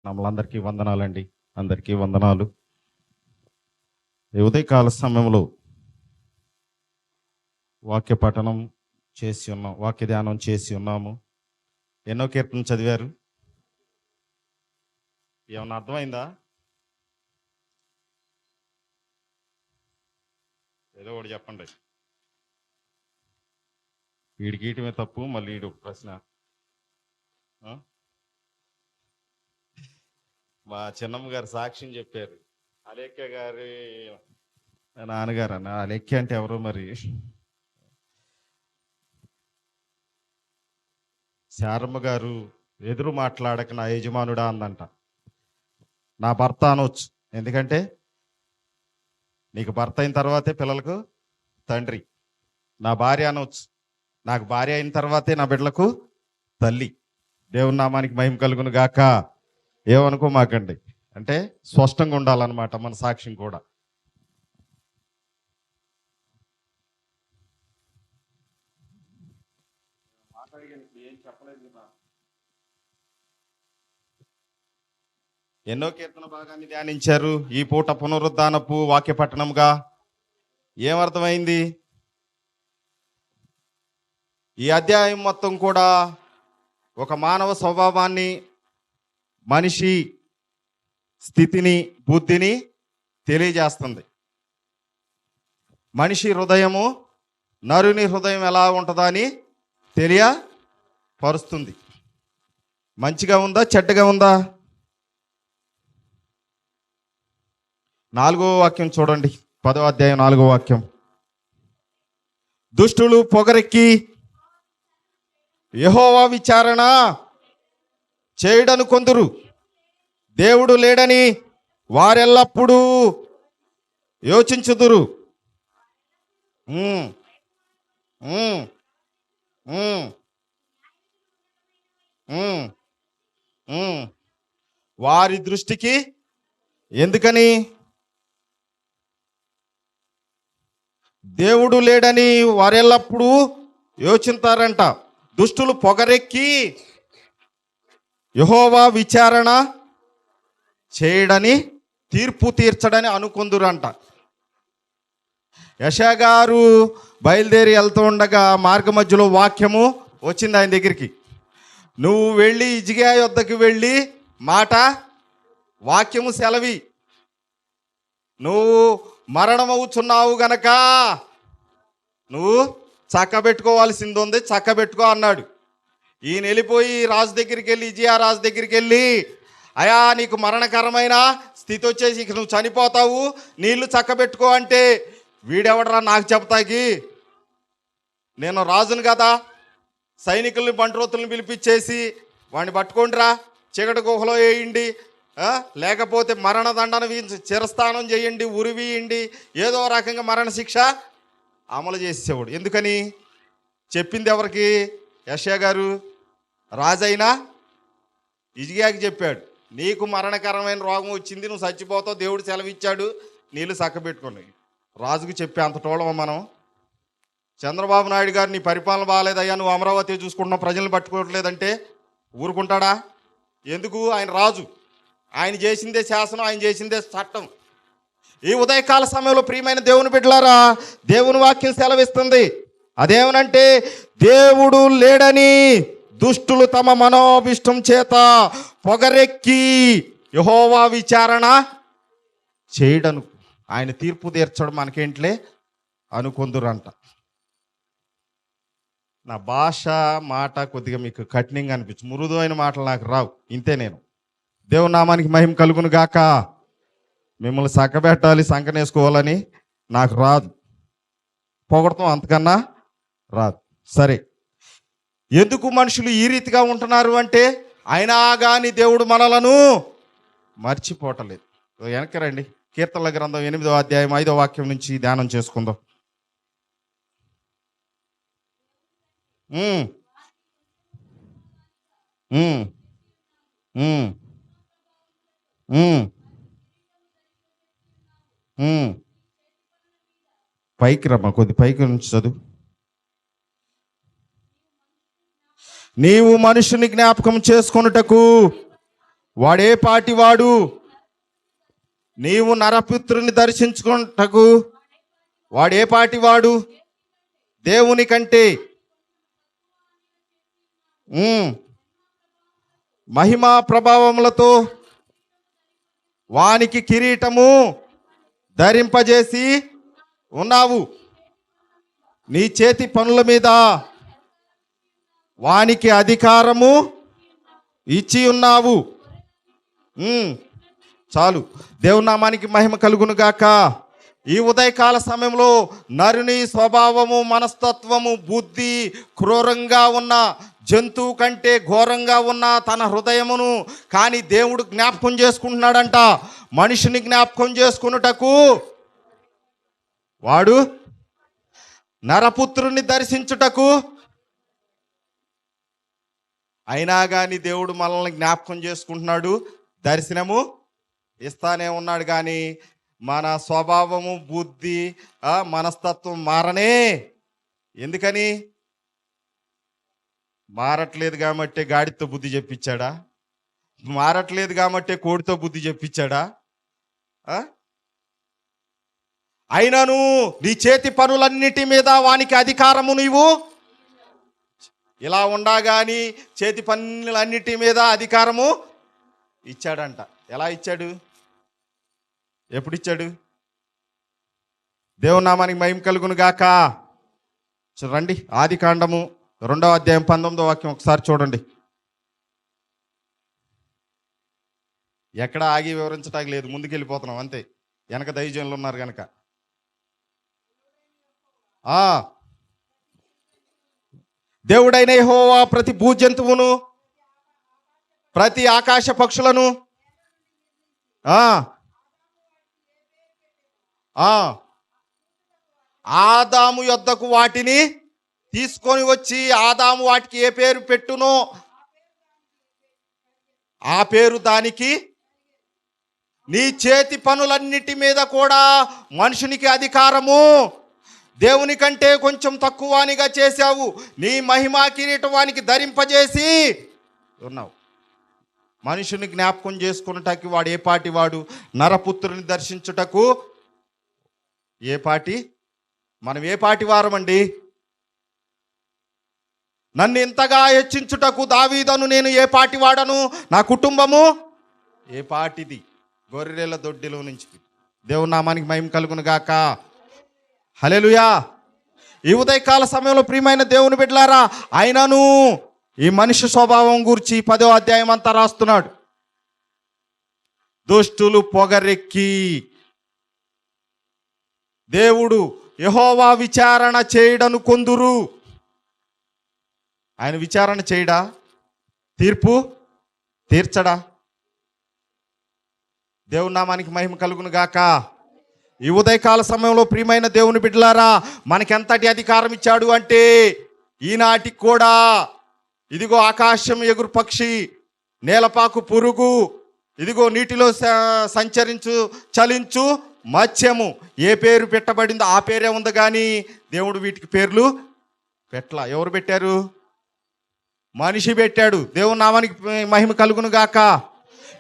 నమ్మలందరికీ వందనాలండి. అందరికీ వందనాలు. ఈ ఉదయకాల సమయంలో వాక్య పఠనం చేసి ఉన్నాం, వాక్య ధ్యానం చేసి ఉన్నాము. ఎన్నో కీర్తన చదివారు? ఏమన్నా అర్థమైందా? ఏదో ఒకటి చెప్పండి. వీడికి గీయటమే తప్పు, మళ్ళీ వీడు ఒక ప్రశ్న. మా చిన్నమ్మ గారు సాక్ష్యం చెప్పారు. అలేఖ్య గారి నాన్నగారు అన్న. అలేఖ్య అంటే ఎవరు మరి? శారమ్మ గారు ఎదురు మాట్లాడక నా యజమానుడా అందంట. నా భర్త అనవచ్చు, ఎందుకంటే నీకు భర్త అయిన తర్వాతే పిల్లలకు తండ్రి. నా భార్య అనవచ్చు, నాకు భార్య అయిన తర్వాతే నా బిడ్డలకు తల్లి. దేవుని నామానికి మహిమ కలుగును గాక. ఏమనుకో మాకండి, అంటే స్పష్టంగా ఉండాలన్నమాట మన సాక్ష్యం కూడా. ఏం చెప్పలేదు. ఎన్నో కీర్తన భాగాన్ని ధ్యానించారు. ఈ పూట పునరుద్ధానపు వాక్య పట్టణంగా ఏమర్థమైంది? ఈ అధ్యాయం మొత్తం కూడా ఒక మానవ స్వభావాన్ని, మనిషి స్థితిని, బుద్ధిని తెలియజేస్తుంది. మనిషి హృదయము, నరుని హృదయం ఎలా ఉంటుందా అని తెలియపరుస్తుంది. మంచిగా ఉందా, చెడ్డగా ఉందా? 4వ వాక్యం చూడండి, 10వ అధ్యాయం 4వ వాక్యం. దుష్టులు పొగరెక్కి యెహోవా విచారణ చేయడను కొందరు, దేవుడు లేడని వారెల్లప్పుడూ యోచించుదురు. వారి దృష్టికి ఎందుకని? దేవుడు లేడని వారెల్లప్పుడూ యోచిస్తారంట. దుష్టులు పొగరెక్కి యెహోవా విచారణ చేయడని, తీర్పు తీర్చడని అనుకుందురంట. యెషయా గారు బయలుదేరి వెళ్తూ ఉండగా మార్గ మధ్యలో వాక్యము వచ్చింది ఆయన దగ్గరికి. నువ్వు వెళ్ళి హిజ్కియా యొద్దకు వెళ్ళి వాక్యము సెలవి, నువ్వు మరణమవుచున్నావు గనక నువ్వు చక్కబెట్టుకోవాల్సింది ఉంది, చక్కబెట్టుకో అన్నాడు. ఈయన వెళ్ళిపోయి రాజు దగ్గరికి వెళ్ళి, హిజ్కియా రాజు దగ్గరికి వెళ్ళి, అయా నీకు మరణకరమైన స్థితి వచ్చేసి ఇక నువ్వు చనిపోతావు, నీళ్లు చక్కబెట్టుకో అంటే, వీడెవడరా నాకు చెప్తాకి, నేను రాజును కదా, సైనికుల్ని బంట్రోతుల్ని పిలిపించేసి వాడిని పట్టుకోండిరా, చీకటి గుహలో వేయండి, లేకపోతే మరణదండన చిరస్థానం చేయండి, ఉరివీయండి, ఏదో రకంగా మరణశిక్ష అమలు చేసేవాడు. ఎందుకని? చెప్పింది ఎవరికి? యెషయా గారు రాజైనా హిజ్కియాకి చెప్పాడు, నీకు మరణకరమైన రోగం వచ్చింది, నువ్వు చచ్చిపోతావు, దేవుడు సెలవిచ్చాడు, నీళ్ళు చక్కబెట్టుకోండి. రాజుకు చెప్పే అంత టోళం మనం. చంద్రబాబు నాయుడు గారు నీ పరిపాలన బాగాలేదయ్యా, నువ్వు అమరావతి చూసుకుంటున్నావు, ప్రజలను పట్టుకోవట్లేదంటే ఊరుకుంటాడా? ఎందుకు? ఆయన రాజు, ఆయన చేసిందే శాసనం, ఆయన చేసిందే చట్టం. ఈ ఉదయకాల సమయంలో ప్రియమైన దేవుని బిడ్డలారా, దేవుని వాక్యం సెలవిస్తుంది. అదేమనంటే, దేవుడు లేడని దుష్టులు తమ మనోభిష్టం చేత పొగరెక్కి యెహోవా విచారణ చేయడను, ఆయన తీర్పు తీర్చడం మనకేంట్లే అనుకుందురంట. నా భాష మాట కొద్దిగా మీకు కఠినంగా అనిపించు, మృదువైన మాటలు నాకు రావు, ఇంతే నేను. దేవుని నామానికి మహిమ కలుగును గాక. మిమ్మల్ని చక్కబెట్టాలి, సంకనేసుకోవాలని నాకు రాదు, పొగడతాం అంతకన్నా రాదు. సరే, ఎందుకు మనుషులు ఈ రీతిగా ఉంటున్నారు అంటే, అయినా కానీ దేవుడు మనలను మర్చిపోవటలేదు. వెనక్కి రండి, కీర్తనల గ్రంథం 8వ అధ్యాయం 5వ వాక్యం నుంచి ధ్యానం చేసుకుందాం. పైకి రమ్మా, కొద్ది పైకి నుంచి చదువు. నీవు మనుషుని జ్ఞాపకం చేసుకొనుటకు వాడే పాటివాడు? నీవు నరపుత్రుని దర్శించుకుంటకు వాడే పాటివాడు? దేవుని కంటే మహిమా ప్రభావములతో వానికి కిరీటము ధరింపజేసి ఉన్నావు. నీ చేతి పనుల మీద వానికి అధికారము ఇచ్చి ఉన్నావు. చాలు. దేవుని నామానికి మహిమ కలుగును గాక. ఈ ఉదయకాల సమయంలో నరుని స్వభావము, మనస్తత్వము, బుద్ధి క్రూరంగా ఉన్న జంతువు కంటే ఘోరంగా ఉన్న తన హృదయమును కానీ దేవుడు జ్ఞాపకం చేసుకుంటున్నాడంట. మనిషిని జ్ఞాపకం చేసుకున్నటకు వాడు నరపుత్రుని దర్శించుటకు. అయినా కానీ దేవుడు మనల్ని జ్ఞాపకం చేసుకుంటున్నాడు, దర్శనము ఇస్తానే ఉన్నాడు. కానీ మన స్వభావము, బుద్ధి, మనస్తత్వం మారనే. ఎందుకని మారట్లేదు? కాబట్టి గాడితో బుద్ధి చెప్పించాడా? మారట్లేదు కాబట్టి కోడితో బుద్ధి చెప్పించాడా? అయినను నీ చేతి పనులన్నిటి మీద వానికి అధికారము నీవు ఇలా ఉండగాని చేతి పనులన్నిటి మీద అధికారము ఇచ్చాడంట. ఎలా ఇచ్చాడు? ఎప్పుడు ఇచ్చాడు? దేవుని నామానికి మహిమ కలుగును గాక. రండి, ఆది కాండము 2వ అధ్యాయం 19వ వాక్యం ఒకసారి చూడండి. ఎక్కడ ఆగి వివరించడానికి లేదు, ముందుకెళ్ళిపోతున్నాం అంతే. వెనక దైవజనులు ఉన్నారు కనుక. దేవుడైన యెహోవా ప్రతి భూజంతువును, ప్రతి ఆకాశ పక్షులను ఆదాము యొద్దకు వాటిని తీసుకొని వచ్చి, ఆదాము వాటికి ఏ పేరు పెట్టునో ఆ పేరు దానికి. నీ చేతి పనులన్నిటి మీద కూడా మనుషునికి అధికారము. దేవుని కంటే కొంచెం తక్కువనిగా చేశావు. నీ మహిమా కిరీటం వానికి ధరింపజేసి ఉన్నావు. మనుషుని జ్ఞాపకం చేసుకున్నటానికి వాడు ఏ పాటి వాడు? నరపుత్రుని దర్శించుటకు ఏ పాటి? మనం ఏ పాటి వారమండి? నన్ను ఇంతగా హెచ్చించుటకు దావీదును నేను ఏ పాటి వాడను? నా కుటుంబము ఏ పాటిది? గొర్రెల దొడ్డిలో నుంచి. దేవుని నామానికి మహిమ కలుగును గాక. హల్లెలూయా. ఈ ఉదయకాల సమయంలో ప్రియమైన దేవుని బిడ్డలారా, ఆయనను ఈ మనిషి స్వభావం గురించి 10వ అధ్యాయం అంతా రాస్తున్నాడు. దుష్టులు పొగరెక్కి దేవుడు యెహోవా విచారణ చేయడను కొందురు. ఆయన విచారణ చేయడా? తీర్పు తీర్చడా? దేవుని నామానికి మహిమ కలుగును గాక. ఈ ఉదయకాల సమయంలో ప్రియమైన దేవుని బిడ్డలారా, మనకెంతటి అధికారం ఇచ్చాడు అంటే, ఈనాటికి కూడా ఇదిగో ఆకాశం ఎగురు పక్షి, నేలపాకు పురుగు, ఇదిగో నీటిలో సంచరించు చలించు మత్స్యము ఏ పేరు పెట్టబడిందో ఆ పేరే ఉంది. కానీ దేవుడు వీటికి పేర్లు పెట్టలా. ఎవరు పెట్టారు? మనిషి పెట్టాడు. దేవుని నామానికి మహిమ కలుగును గాక.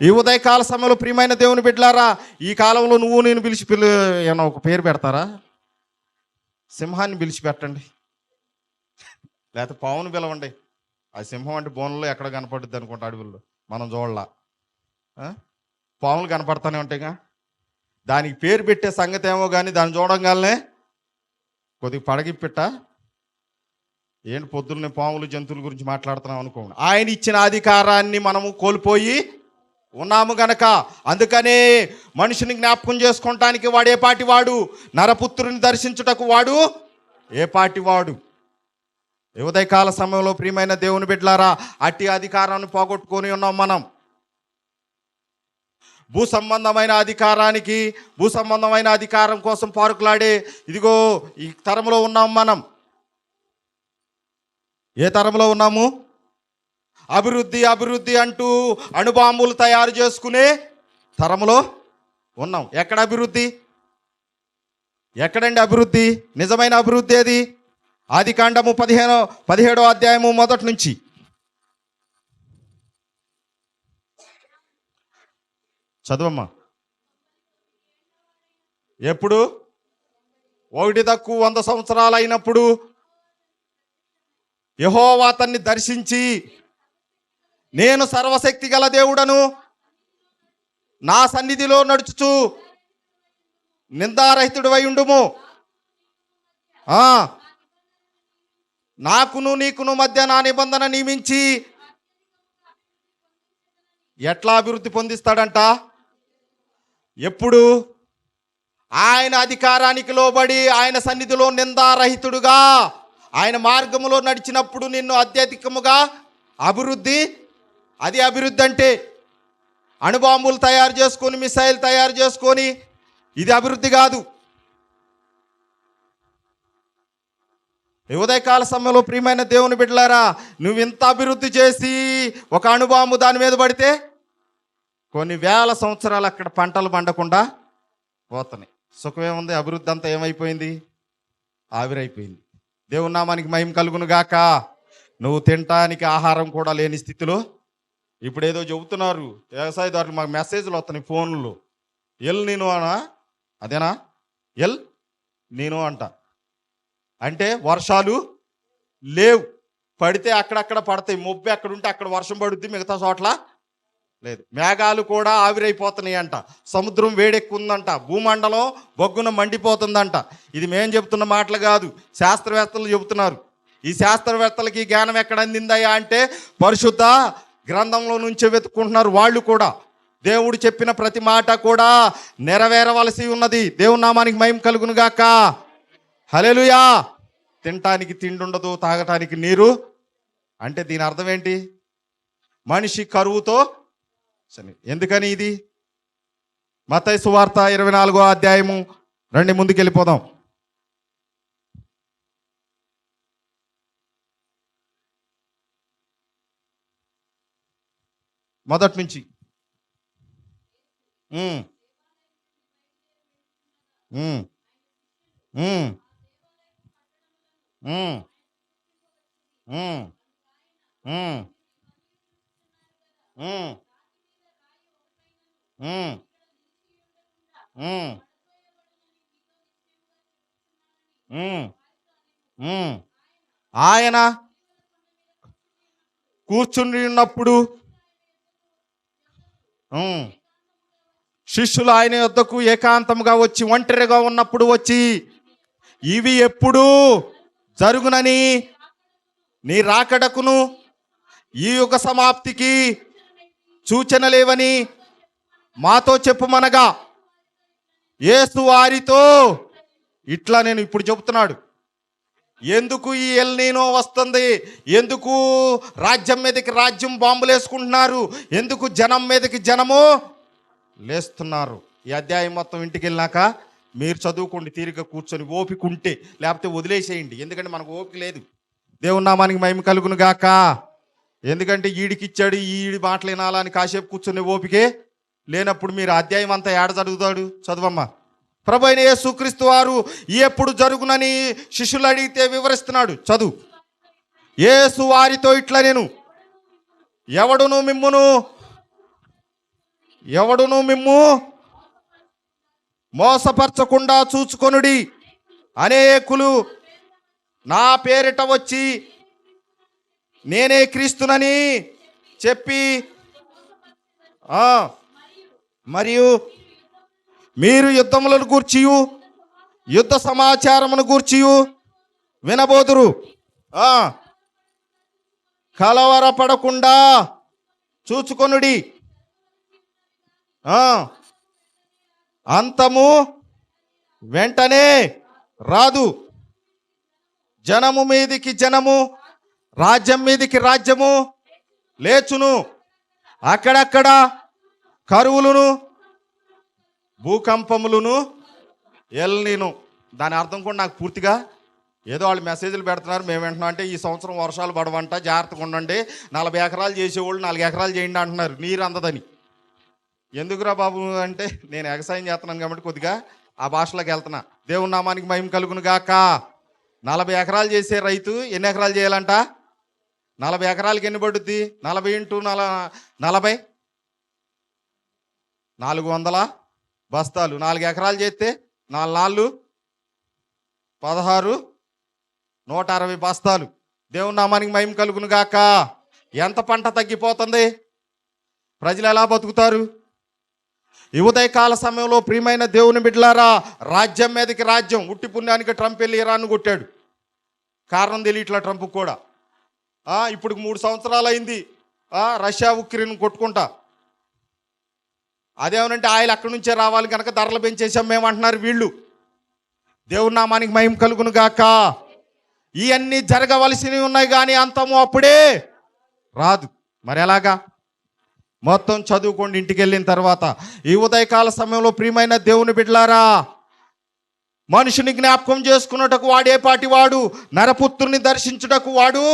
ఈ ఉదయకాల సమయంలో ప్రియమైన దేవుని బిడ్డలారా, ఈ కాలంలో నువ్వు నేను ఏమన్నా ఒక పేరు పెడతారా? సింహాన్ని పిలిచి పెట్టండి, లేకపోతే పావును పిలవండి. ఆ సింహం అంటే బోన్లో ఎక్కడ కనపడుద్ది అనుకుంటా, అడవుల్లో మనం చూడలా. పాములు కనపడతానే ఉంటాయిగా. దానికి పేరు పెట్టే సంగతి ఏమో కానీ దాన్ని చూడంగానే కొద్దిగా పడగిప్పిట్ట. ఏంటి పొద్దున్నే పాములు జంతువుల గురించి మాట్లాడుతున్నాం అనుకోండి. ఆయన ఇచ్చిన అధికారాన్ని మనము కోల్పోయి ఉన్నాము గనక, అందుకనే మనిషిని జ్ఞాపకం చేసుకోవటానికి వాడు ఏ పాటి వాడు? నరపుత్రుని దర్శించుటకు వాడు ఏ పాటి వాడు? ఉదయకాల సమయంలో ప్రియమైన దేవుని బిడ్డలారా, అట్టి అధికారాన్ని పోగొట్టుకొని ఉన్నాం మనం. భూ సంబంధమైన అధికారం కోసం పారుకులాడే ఇదిగో ఈ తరంలో ఉన్నాం మనం. ఏ తరంలో ఉన్నాము? అభివృద్ధి అంటూ అణుబాంబులు తయారు చేసుకునే తరంలో ఉన్నాం. ఎక్కడ అభివృద్ధి? ఎక్కడండి అభివృద్ధి? నిజమైన అభివృద్ధి ఏది? ఆది కాండము 17వ అధ్యాయము 1 నుంచి. చదవమ్మా. ఎప్పుడు? 1 + 100 సంవత్సరాలు అయినప్పుడు యెహోవా అతన్ని దర్శించి, నేను సర్వశక్తి గల దేవుడను, నా సన్నిధిలో నడుచుచు నిందారహితుడివై ఉండుము. నాకును నీకును మధ్య నా నిబంధన నియమించి ఎట్లా అభివృద్ధి పొందిస్తాడంట? ఎప్పుడు? ఆయన అధికారానికి లోబడి ఆయన సన్నిధిలో నిందారహితుడుగా ఆయన మార్గములో నడిచినప్పుడు నిన్ను అత్యధికముగా అభివృద్ధి. అది అభివృద్ధి అంటే అణుబాంబులు తయారు చేసుకొని, మిసైల్ తయారు చేసుకొని, ఇది అభివృద్ధి కాదు. ఉదయకాల సమయంలో ప్రియమైన దేవుని బిడ్డలారా, నువ్వు ఇంత అభివృద్ధి చేసి ఒక అణుబాంబు దాని మీద పడితే కొన్ని వేల సంవత్సరాలు అక్కడ పంటలు పండకుండా పోతున్నాయి. సుఖమేముంది? అభివృద్ధి అంతా ఏమైపోయింది? ఆవిరైపోయింది. దేవుని నామానికి మహిమ కలుగును గాక. నువ్వు తినటానికి ఆహారం కూడా లేని స్థితిలో ఇప్పుడు ఏదో చెబుతున్నారు వ్యవసాయదారులు, మాకు మెసేజ్లు వస్తున్నాయి ఫోన్లు. ఎల్ నేను అనా? అదేనా ఎల్ నేను అంట. అంటే వర్షాలు లేవు, పడితే అక్కడక్కడ పడతాయి. మొబ్బు ఎక్కడుంటే అక్కడ వర్షం పడుద్ది, మిగతా చోట్ల లేదు. మేఘాలు కూడా ఆవిరైపోతున్నాయి అంట. సముద్రం వేడెక్కుందంట. భూమండలం బొగ్గున మండిపోతుందంట. ఇది మేం చెబుతున్న మాటలు కాదు, శాస్త్రవేత్తలు చెబుతున్నారు. ఈ శాస్త్రవేత్తలకి జ్ఞానం ఎక్కడ అందిందయ్యా అంటే పరిశుద్ధ గ్రంథంలో నుంచే వెతుక్కుంటున్నారు. వాళ్ళు కూడా దేవుడు చెప్పిన ప్రతి మాట కూడా నెరవేరవలసి ఉన్నది. దేవుని నామానికి మహిమ కలుగును గాక. హల్లెలూయా. తినటానికి తిండి ఉండదు, తాగటానికి నీరు. అంటే దీని అర్థం ఏంటి? మనిషి కరువుతో. ఎందుకని ఇది? మత్తయి సువార్త 24వ అధ్యాయము రండి, ముందుకెళ్ళిపోదాం. మొదటి నుంచి. ఆయన కూర్చుని ఉన్నప్పుడు శిష్యులు ఆయన యొద్దకు ఏకాంతంగా వచ్చి, ఒంటరిగా ఉన్నప్పుడు వచ్చి, ఇవి ఎప్పుడు జరుగునని, నీ రాకడకును ఈ యుగ సమాప్తికి సూచన లేవని మాతో చెప్పుమనగా, యేసు వారితో ఇట్లా. నేను ఇప్పుడు చెబుతున్నాడు, ఎందుకు ఈ ఎల్ నీనో వస్తుంది? ఎందుకు రాజ్యం మీదకి రాజ్యం బాంబులు వేసుకుంటున్నారు? ఎందుకు జనం మీదకి జనము లేస్తున్నారు? ఈ అధ్యాయం మొత్తం ఇంటికి వెళ్ళినాక మీరు చదువుకోండి, తీరిక కూర్చొని, ఓపిక ఉంటే. లేకపోతే వదిలేసేయండి, ఎందుకంటే మనకు ఓపిక లేదు. దేవుని నామానికి మహిమ కలుగును గాక. ఎందుకంటే ఈడికిచ్చాడు, ఈడి మాటలు వినాలని కాసేపు కూర్చునే ఓపికే లేనప్పుడు మీరు అధ్యాయం అంతా ఏడ చదువుతాడు? చదవమ్మా. ప్రభు అయిన యేసుక్రీస్తు వారు ఎప్పుడు జరుగునని శిష్యులు అడిగితే వివరిస్తున్నాడు. చదువు. యేసు వారితో ఇట్లా, నేను ఎవడును మిమ్ము మోసపరచకుండా చూచుకొనుడి. అనేకులు నా పేరిట వచ్చి నేనే క్రీస్తునని చెప్పి మరియు మీరు యుద్ధములను గూర్చియు యుద్ధ సమాచారమును గూర్చియు వినబోదురు. కలవరపడకుండా చూచుకొనుడి. అంతము వెంటనే రాదు. జనము మీదికి జనము, రాజ్యం మీదికి రాజ్యము లేచును. అక్కడక్కడ కరువులను, భూకంపములను, ఎల్నిను. దాని అర్థం కూడా నాకు పూర్తిగా ఏదో వాళ్ళు మెసేజ్లు పెడుతున్నారు, మేము వింటున్నాం. అంటే ఈ సంవత్సరం వర్షాలు పడవంట, జాగ్రత్తగా ఉండండి, 40 ఎకరాలు చేసేవాళ్ళు 4 ఎకరాలు చేయండి అంటున్నారు, నీరు అందదని. ఎందుకురా బాబు అంటే, నేను వ్యవసాయం చేస్తున్నాను కాబట్టి కొద్దిగా ఆ భాషలోకి వెళ్తున్నా. దేవుని నామానికి మహిమ కలుగును గాక. 40 ఎకరాలు చేసే రైతు ఎన్ని ఎకరాలు చేయాలంట? 40 ఎకరాలకి ఎన్ని పడుద్ది? 40 × 40 400 బస్తాలు. 4 ఎకరాలు చేస్తే 4 నాళ్ళు 16, 160 బస్తాలు. దేవుని నామానికి మహిమ కలుగును గాక. ఎంత పంట తగ్గిపోతుంది? ప్రజలు ఎలా బతుకుతారు? ఈ ఉదయకాల సమయంలో ప్రియమైన దేవుని బిడ్డలారా, రాజ్యం మీదకి రాజ్యం. ఉట్టి పుణ్యానికి ట్రంప్ వెళ్ళి ఇరాన్ను కొట్టాడు. కారణం తెలియట్లా ట్రంప్ కూడా. ఇప్పుడు 3 సంవత్సరాలు అయింది రష్యా ఉక్రెయిన్ కొట్టుకుంటా. అదేమనంటే ఆయిల్ అక్కడి నుంచే రావాలి కనుక ధరలు పెంచేసాం మేము అంటున్నారు వీళ్ళు. దేవుని నామానికి మహిమ కలుగును గాక. ఇవన్నీ జరగవలసినవి ఉన్నాయి కానీ అంతము అప్పుడే రాదు. మరి ఎలాగా? మొత్తం చదువుకోండి ఇంటికి వెళ్ళిన తర్వాత. ఈ ఉదయకాల సమయంలో ప్రియమైన దేవుని బిడ్డలారా, మనుషుని జ్ఞాపకం చేసుకున్నటకు వాడేపాటి వాడు, నరపుత్రుని దర్శించుటకు వాడు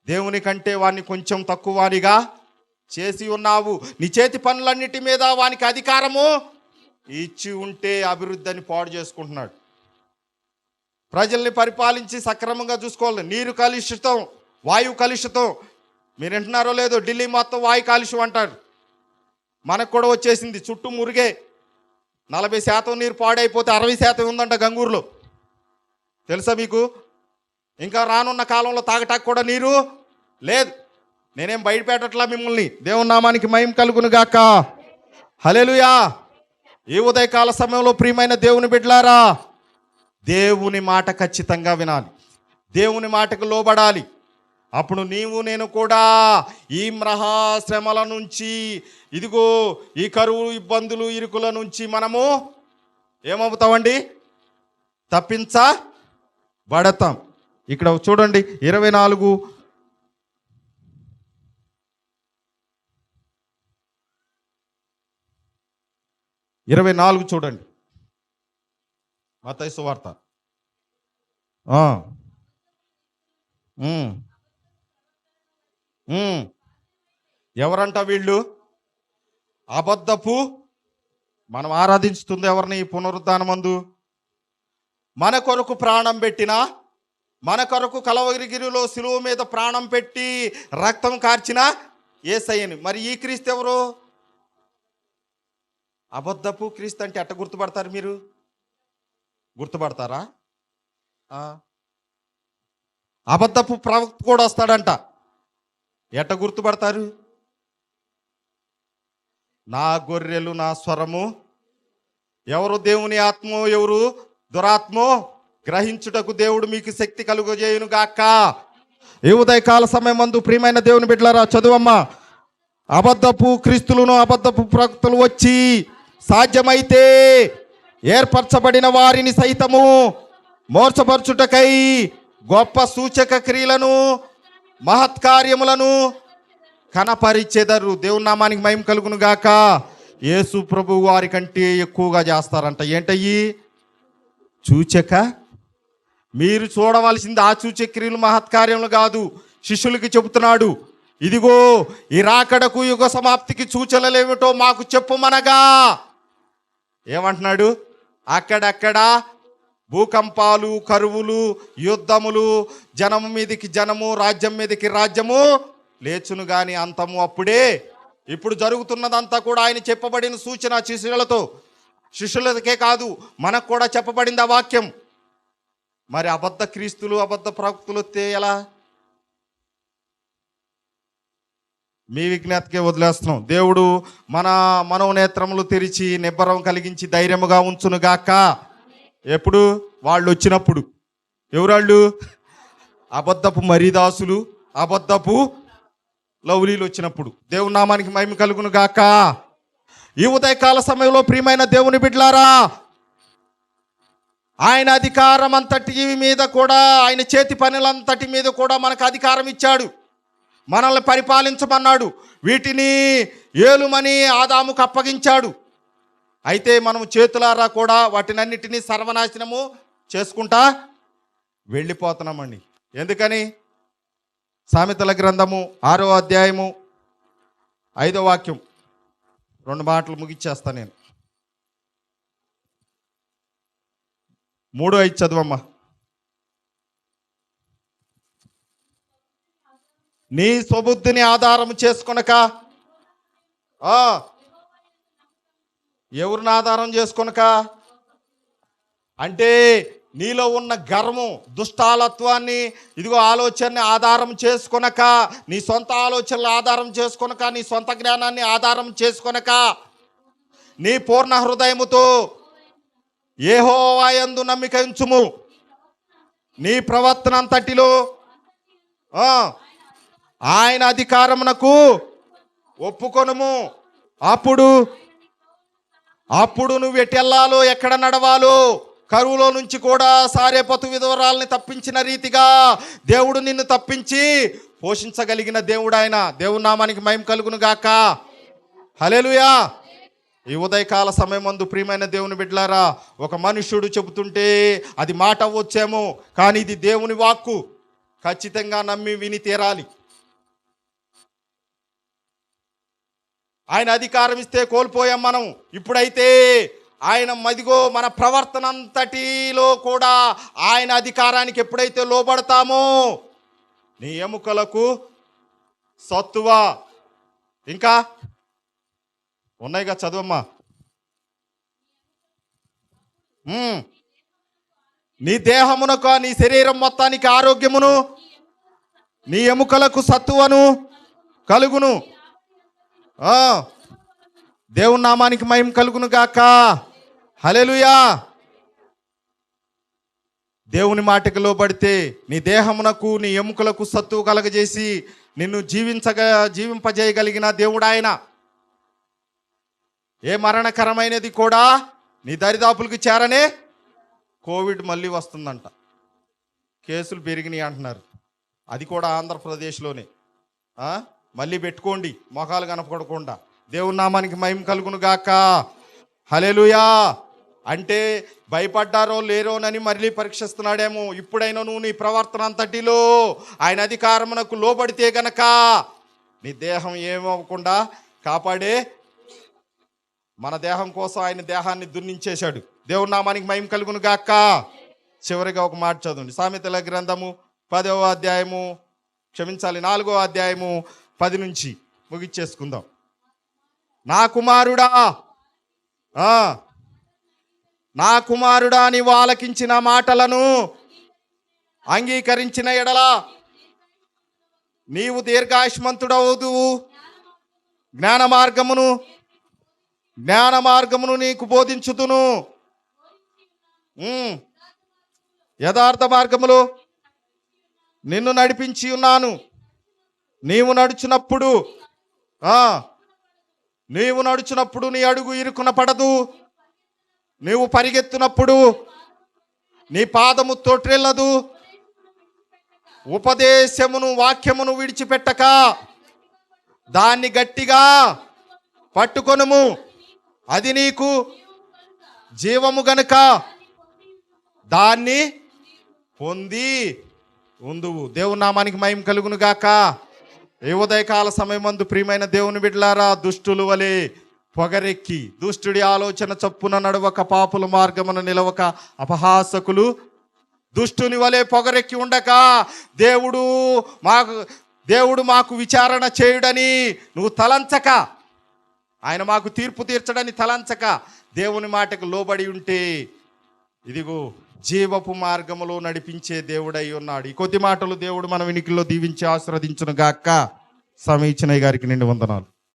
దేవుని కంటే వాడిని కొంచెం తక్కువ వాడిగా చేసి ఉన్నావు. నీ చేతి పనులన్నిటి మీద వానికి అధికారము ఇచ్చి ఉంటే అభివృద్ధిని పాడు చేసుకుంటున్నాడు. ప్రజల్ని పరిపాలించి సక్రమంగా చూసుకోవాలి. నీరు కలుషితం, వాయువు కలుషితం. మీరు వింటున్నారో లేదో, ఢిల్లీ మొత్తం వాయు కాలుష్యం అంటారు. మనకు కూడా వచ్చేసింది. చుట్టూ మురిగే. 40% నీరు పాడైపోతే 60% ఉందంట గంగూరులో. తెలుసా మీకు? ఇంకా రానున్న కాలంలో తాగటానికి కూడా నీరు లేదు. నేనేం బయటపెట్టట్లా మిమ్మల్ని. దేవుని నామానికి మహిమ కలుగును గాక. హల్లెలూయా. ఈ ఉదయకాల సమయంలో ప్రియమైన దేవుని బిడ్డలారా, దేవుని మాట ఖచ్చితంగా వినాలి. దేవుని మాటకు లోబడాలి. అప్పుడు నీవు నేను కూడా ఈ మహాశ్రమల నుంచి, ఇదిగో ఈ కరువు ఇబ్బందులు ఇరుకుల నుంచి మనము ఏమవుతామండి? తప్పించబడతాం. ఇక్కడ చూడండి 24 చూడండి. మత్తయి సువార్త. ఎవరంట వీళ్ళు? అబద్ధపు. మనం ఆరాధించుతుంది ఎవరిని? ఈ పునరుద్ధానమందు మన కొరకు ప్రాణం పెట్టిన, మన కొరకు కలవరిగిరిలో సిలువ మీద ప్రాణం పెట్టి రక్తం కార్చిన యేసయ్యని. మరి ఈ క్రీస్తు ఎవరు? అబద్ధపు క్రీస్తు అంటే ఎట్ట గుర్తుపడతారు మీరు? గుర్తుపడతారా? అబద్ధపు ప్రవక్త కూడా వస్తాడంట. ఎట్ట గుర్తుపడతారు? నా గొర్రెలు నా స్వరము. ఎవరు దేవుని ఆత్మో ఎవరు దురాత్మో గ్రహించుటకు దేవుడు మీకు శక్తి కలుగజేయును గాక. ఈ ఉదయకాల సమయం మందు ప్రియమైన దేవుని బిడ్డలారా, చదువమ్మా. అబద్ధపు క్రీస్తులను అబద్ధపు ప్రవక్తలు వచ్చి సాధ్యమైతే ఏర్పరచబడిన వారిని సైతము మోర్చపరచుటకై గొప్ప సూచక క్రియలను మహత్కార్యములను కనపరిచెదరు. దేవుని నామానికి మహిమ కలుగును గాక. యేసు ప్రభువు వారి కంటే ఎక్కువగా చేస్తారంట. ఏంటయ్యి? సూచక. మీరు చూడవలసింది ఆ సూచక క్రియలు మహత్కార్యములు కాదు. శిష్యులకి చెబుతున్నాడు, ఇదిగో ఈ రాకడకు యుగ సమాప్తికి సూచనలేమిటో మాకు చెప్పుమనగా. ఏమంటున్నాడు? అక్కడక్కడ భూకంపాలు, కరువులు, యుద్ధములు, జనము మీదకి జనము, రాజ్యం మీదకి రాజ్యము లేచును గాని అంతము అప్పుడే. ఇప్పుడు జరుగుతున్నదంతా కూడా ఆయన చెప్పబడిన సూచన శిష్యులకే కాదు మనకు కూడా చెప్పబడింది ఆ వాక్యం. మరి అబద్ధ క్రీస్తులు అబద్ధ ప్రవక్తలు వస్తే ఎలా? మీ విజ్ఞతకే వదిలేస్తున్నాం. దేవుడు మన మనోనేత్రములు తెరిచి నిబ్బరం కలిగించి ధైర్యముగా ఉంచునుగాక. ఎప్పుడు? వాళ్ళు వచ్చినప్పుడు. ఎవరాళ్ళు? అబద్ధపు మరీదాసులు, అబద్ధపు లౌలీలు వచ్చినప్పుడు. దేవుని నామానికి మహిమ కలుగును గాక. ఈ ఉదయకాల సమయంలో ప్రియమైన దేవుని బిడ్డలారా, ఆయన అధికారం అంతటి మీద కూడా, ఆయన చేతి పనులంతటి మీద కూడా మనకు అధికారం ఇచ్చాడు. మనల్ని పరిపాలించమన్నాడు. వీటిని ఏలుమని ఆదాముకు అప్పగించాడు. అయితే మనం చేతులారా కూడా వాటినన్నిటినీ సర్వనాశనము చేసుకుంటా వెళ్ళిపోతున్నామండి. ఎందుకని? సామెతల గ్రంథము 6వ అధ్యాయము 5వ వాక్యం. 2 మాటలు ముగిచ్చేస్తా నేను. 3:5 చదువమ్మా. నీ స్వబుద్ధిని ఆధారం చేసుకొనక ఎవరిని ఆధారం చేసుకొనక అంటే నీలో ఉన్న గర్వము దుష్టాలత్వాన్ని ఇదిగో ఆలోచనని ఆధారం చేసుకొనక, నీ సొంత ఆలోచనలు ఆధారం చేసుకొనక, నీ సొంత జ్ఞానాన్ని ఆధారం చేసుకొనక, నీ పూర్ణ హృదయముతో యెహోవా యందు నమ్మిక ఉంచుము. నీ ప్రవర్తన అంతటిలో ఆయన అధికారమునకు ఒప్పుకొనుము. అప్పుడు నువ్వు ఎటెల్లాలో ఎక్కడ నడవాలో, కరువులో నుంచి కూడా సారేపతు విధవరాల్ని తప్పించిన రీతిగా దేవుడు నిన్ను తప్పించి పోషించగలిగిన దేవుడు ఆయన. దేవుని నామానికి మహిమ కలుగును గాక. హల్లెలూయా. ఈ ఉదయకాల సమయమందు ప్రియమైన దేవుని బిడ్డలారా, ఒక మనుష్యుడు చెబుతుంటే అది మాట అవ్వచ్చేమో, కానీ ఇది దేవుని వాక్కు. ఖచ్చితంగా నమ్మి విని తీరాలి. ఆయన అధికారం ఇస్తే కోల్పోయాం మనం. ఇప్పుడైతే ఆయన మదిగో మన ప్రవర్తన అంతటిలో కూడా ఆయన అధికారానికి ఎప్పుడైతే లోబడతామో, నీ ఎముకలకు సత్తువ, ఇంకా ఉన్నాయిగా చదువమ్మా. నీ దేహమునకు, నీ శరీరం మొత్తానికి ఆరోగ్యమును, నీ ఎముకలకు సత్తువను కలుగును. దేవుని నామానికి మహిమ కలుగును గాక. హల్లెలూయా. దేవుని మాటకు లోబడితే నీ దేహమునకు, నీ ఎముకలకు సత్తువు కలగజేసి నిన్ను జీవింపజేయగలిగిన దేవుడు ఆయన. ఏ మరణకరమైనది కూడా నీ దరిదాపులకు చేరనే. కోవిడ్ మళ్ళీ వస్తుందంట, కేసులు పెరిగినాయి అంటున్నారు. అది కూడా ఆంధ్రప్రదేశ్లోనే. మళ్ళీ పెట్టుకోండి మొఖాలు కనపడకుండా. దేవుని నామానికి మహిమ కలుగును గాక. హల్లెలూయా. అంటే భయపడ్డారో లేరోనని మళ్ళీ పరీక్షిస్తున్నాడేమో. ఇప్పుడైనా నువ్వు నీ ప్రవర్తన అంతటిలో ఆయన అధికారమునకు లోబడితే గనక నీ దేహం ఏమవ్వకుండా కాపాడే మన దేహం కోసం ఆయన దేహాన్ని దున్నించేశాడు. దేవుని నామానికి మహిమ కలుగును గాక. చివరిగా ఒక మాట చదవండి. సామెతల గ్రంథము 10వ అధ్యాయము, 4వ అధ్యాయము 10 నుంచి ముగిచ్చేసుకుందాం. నా కుమారుడా నీవు ఆలకించిన మాటలను అంగీకరించిన ఎడల నీవు దీర్ఘాయుష్మంతుడవుదువు. జ్ఞాన మార్గమును నీకు బోధించుతును. యథార్థ మార్గములో నిన్ను నడిపించి ఉన్నాను. నీవు నడుచున్నప్పుడు నీ అడుగు ఇరుకున పడదు. నీవు పరిగెత్తునప్పుడు నీ పాదము తొట్రెళ్ళదు. ఉపదేశమును, వాక్యమును విడిచిపెట్టక దాన్ని గట్టిగా పట్టుకొనుము. అది నీకు జీవము గనుక దాన్ని పొంది ఉందువు. దేవుని నామానికి మహిమ కలుగును గాక. ఏ ఉదయకాల సమయమందు ప్రియమైన దేవుని బిడ్డలారా, దుష్టుల వలె పొగరెక్కి దుష్టుడి ఆలోచన చొప్పున నడవక, పాపుల మార్గమున నిలవక, అపహాసకులు దుష్టుని వలె పొగరెక్కి ఉండక, దేవుడు మాకు విచారణ చేయుడని నువ్వు తలంచక, ఆయన మాకు తీర్పు తీర్చడని తలంచక దేవుని మాటకు లోబడి ఉంటే ఇదిగో జీవపు మార్గములో నడిపించే దేవుడై ఉన్నాడు. ఈ కొద్ది మాటలు దేవుడు మన వినికిల్లో దీవించి ఆశీర్వదించును గాక. సమీచనయ్య గారికి నిండు వందనాలు.